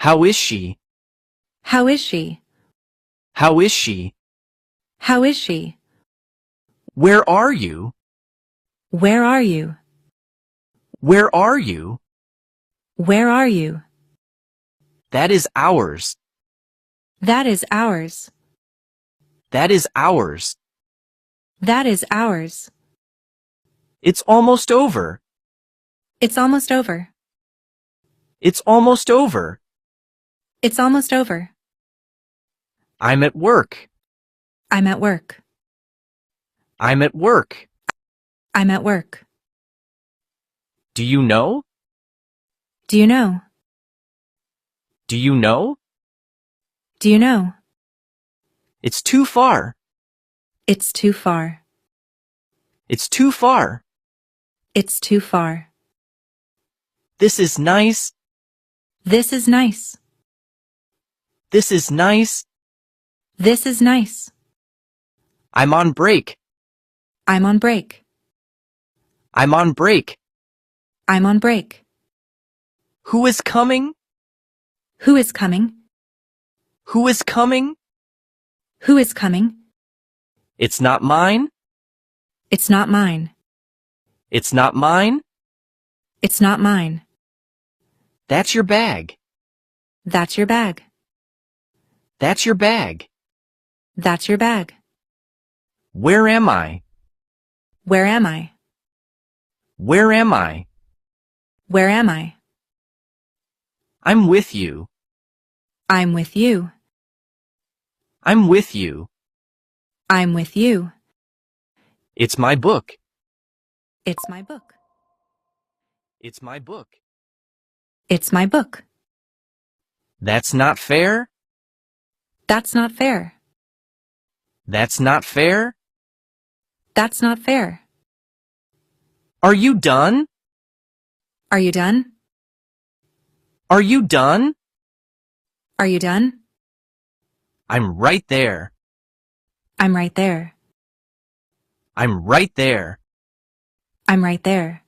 How is she? How is she? How is she? How is she? Where are you? Where are you? Where are you? Where are you? That is ours. That is ours. That is ours. That is ours. It's almost over. It's almost over. It's almost over. It's almost over. I'm at work. I'm at work. I'm at work. I'm at work. Do you know? Do you know? Do you know? Do you know? It's too far. It's too far. It's too far. It's too far. This is nice. This is nice. This is nice. This is nice. I'm on break. I'm on break. I'm on break. I'm on break. Who is coming? Who is coming? Who is coming? Who is coming? It's not mine. It's not mine. It's not mine. It's not mine. That's your bag. That's your bag. That's your bag. That's your bag. Where am I? Where am I? Where am I? Where am I? I'm with you. I'm with you. I'm with you. I'm with you. It's my book. It's my book. It's my book. It's my book. That's not fair. That's not fair. That's not fair. That's not fair. Are you done? Are you done? Are you done? Are you done? I'm right there. I'm right there. I'm right there. I'm right there.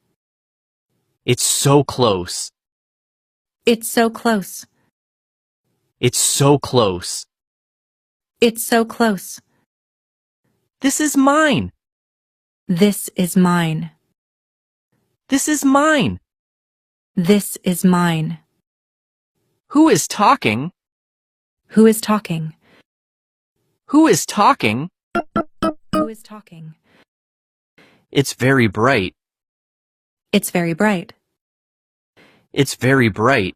It's so close. It's so close. It's so close. It's so close. This is mine. This is mine. This is mine. This is mine. Who is talking? Who is talking? Who is talking? Who is talking? It's very bright. It's very bright. It's very bright.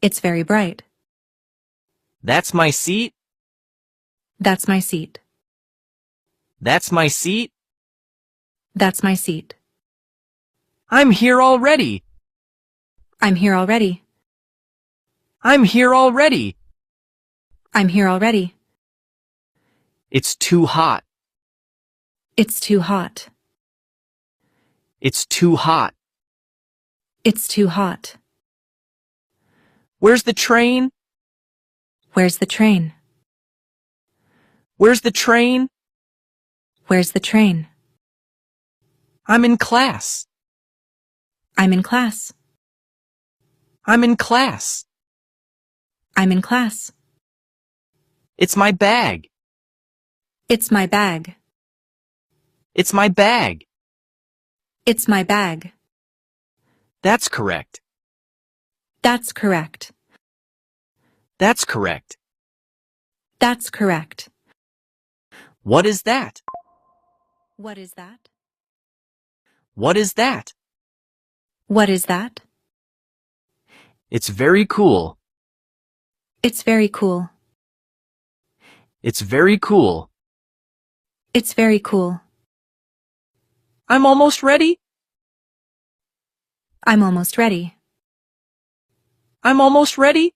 It's very bright. That's my seat. That's my seat. That's my seat. That's my seat. I'm here already. I'm here already. I'm here already. I'm here already. It's too hot. It's too hot. It's too hot. It's too hot. Where's the train? Where's the train? Where's the train? Where's the train? I'm in class. I'm in class. I'm in class. I'm in class. It's my bag. It's my bag. It's my bag. It's my bag. That's correct. That's correct. That's correct. That's correct. What is that? What is that? What is that? What is that? It's very cool. It's very cool. It's very cool. It's very cool. I'm almost ready. I'm almost ready. I'm almost ready.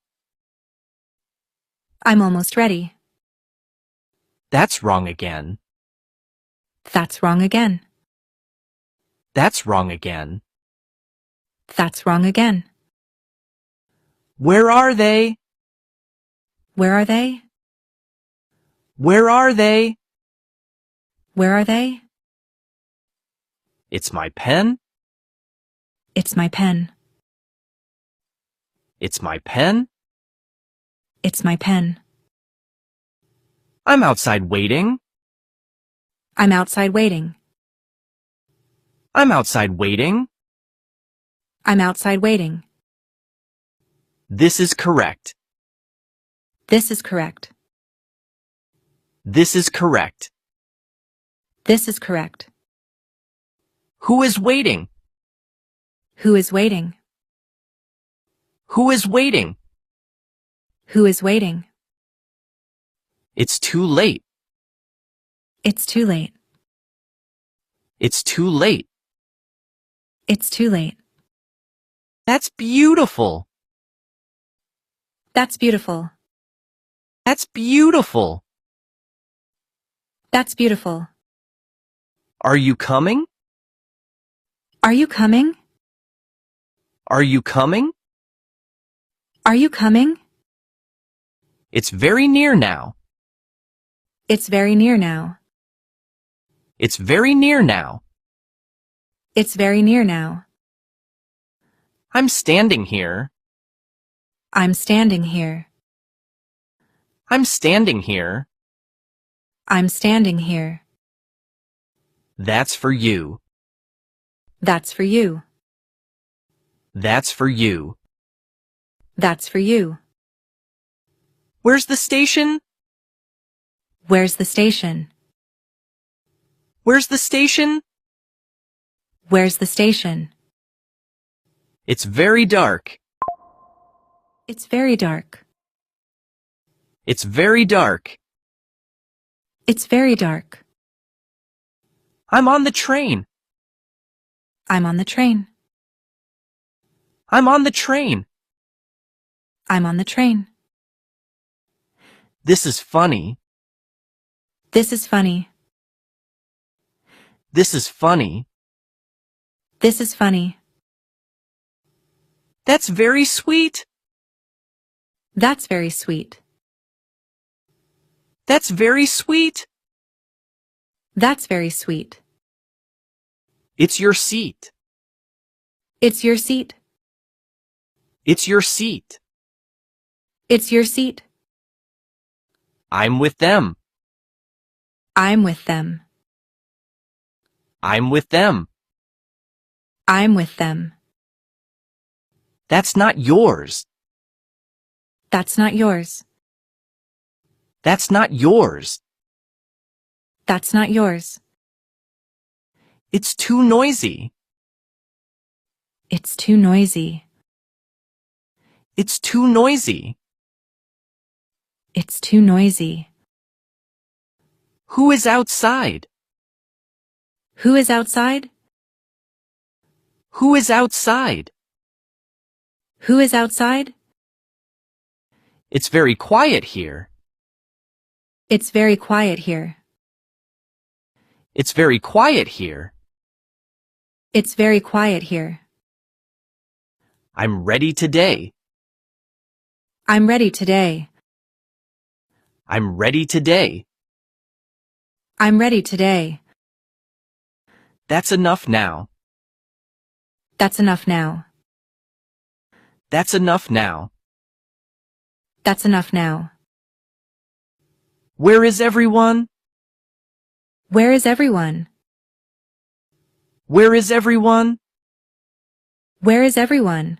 I'm almost ready. That's wrong again. That's wrong again. That's wrong again. That's wrong again. Where are they? Where are they? Where are they? Where are they? It's my pen. It's my pen. It's my pen. It's my pen. I'm outside waiting. I'm outside waiting. I'm outside waiting. I'm outside waiting. This is correct. This is correct. This is correct. This is correct. Who is waiting? Who is waiting? Who is waiting? Who is waiting? It's too late. It's too late. It's too late. It's too late. That's beautiful. That's beautiful. That's beautiful. That's beautiful. Are you coming? Are you coming? Are you coming? Are you coming? It's very near now. It's very near now. It's very near now. It's very near now. I'm standing here. I'm standing here. I'm standing here. I'm standing here. That's for you. That's for you. That's for you. That's for you. Where's the station? Where's the station? Where's the station? Where's the station? It's very dark. It's very dark. It's very dark. It's very dark. I'm on the train. I'm on the train. I'm on the train. I'm on the train. This is funny. This is funny. This is funny. This is funny. That's very sweet. That's very sweet. That's very sweet. That's very sweet. It's your seat. It's your seat. It's your seat. It's your seat. I'm with them. I'm with them. I'm with them. I'm with them. That's not yours. That's not yours. That's not yours. That's not yours. It's too noisy. It's too noisy. It's too noisy. It's too noisy. Who is outside? Who is outside? Who is outside? Who is outside? It's very quiet here. It's very quiet here. It's very quiet here. It's very quiet here. I'm ready today. I'm ready today. I'm ready today. I'm ready today. That's enough now. That's enough now. That's enough now. That's enough now. Where is everyone? Where is everyone? Where is everyone? Where is everyone?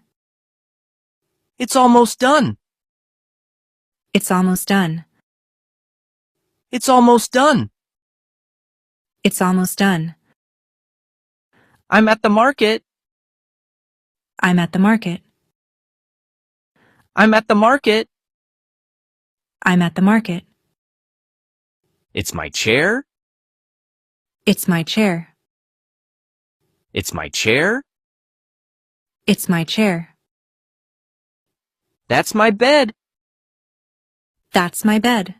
It's almost done. It's almost done. It's almost done. It's almost done. I'm at the market. I'm at the market. I'm at the market. I'm at the market. It's my chair. It's my chair. It's my chair. It's my chair. That's my bed. That's my bed.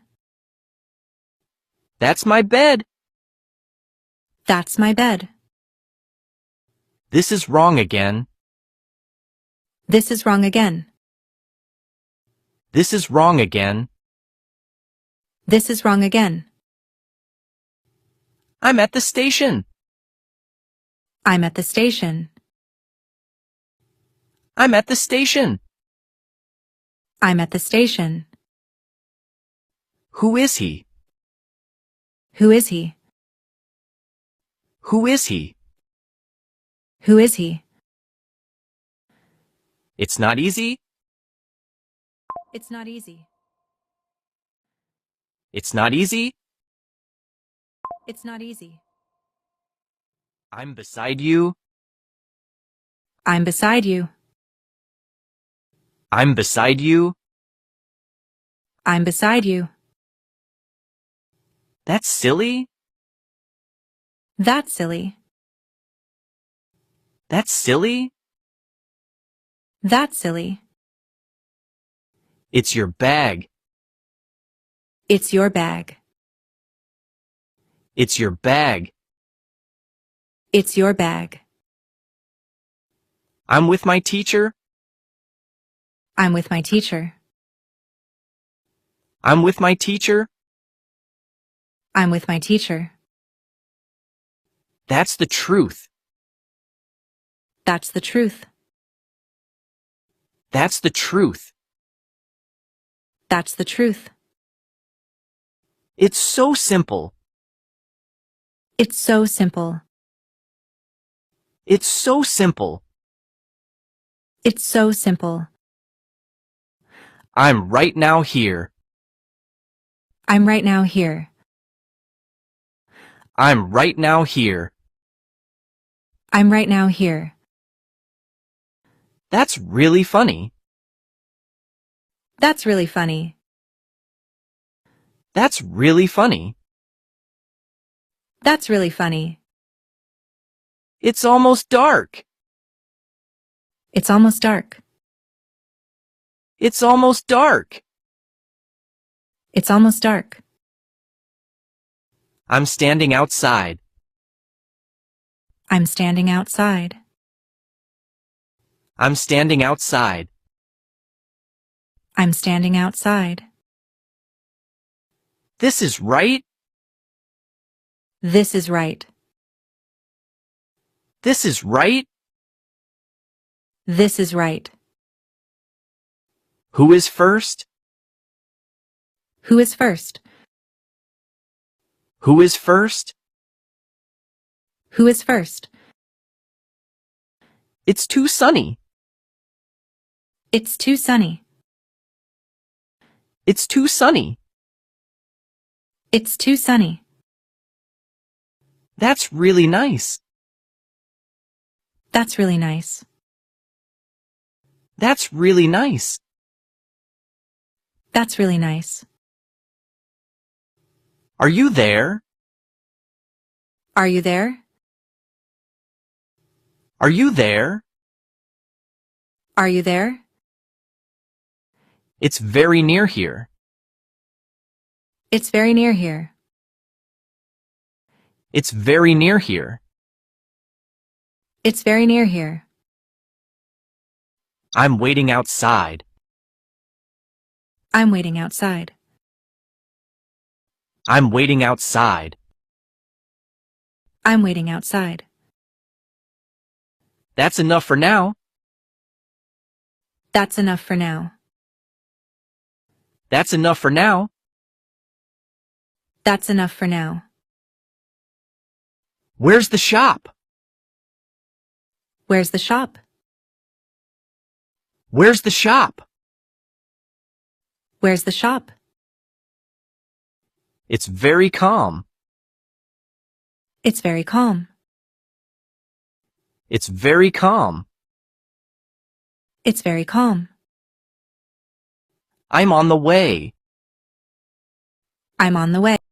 That's my bed. That's my bed. This is wrong again. This is wrong again. This is wrong again. This is wrong again. I'm at the station. I'm at the station. I'm at the station. I'm at the station. Who is he? Who is he? Who is he? Who is he? It's not easy. It's not easy. It's not easy. It's not easy. I'm beside you. I'm beside you. I'm beside you. I'm beside you. That's silly. That's silly. That's silly. That's silly. It's your bag. It's your bag. It's your bag. It's your bag. I'm with my teacher. I'm with my teacher. I'm with my teacher. I'm with my teacher. That's the truth. That's the truth. That's the truth. That's the truth. It's so simple. It's so simple. It's so simple. It's so simple. I'm right now here. I'm right now here. I'm right now here. I'm right now here. That's really funny. That's really funny. That's really funny. That's really funny. It's almost dark. It's almost dark. It's almost dark. It's almost dark. I'm standing outside. I'm standing outside. I'm standing outside. I'm standing outside. This is right. This is right. This is right. This is right. Who is first? Who is first? Who is first? Who is first? It's too sunny. It's too sunny. It's too sunny. It's too sunny. That's really nice. That's really nice. That's really nice. That's really nice. Are you there? Are you there? Are you there? Are you there? It's very near here. It's very near here. It's very near here. It's very near here. I'm waiting outside. I'm waiting outside. I'm waiting outside. I'm waiting outside. That's enough for now. That's enough for now. That's enough for now. That's enough for now. Where's the shop? Where's the shop? Where's the shop? Where's the shop? It's very calm. It's very calm. It's very calm. It's very calm. I'm on the way. I'm on the way.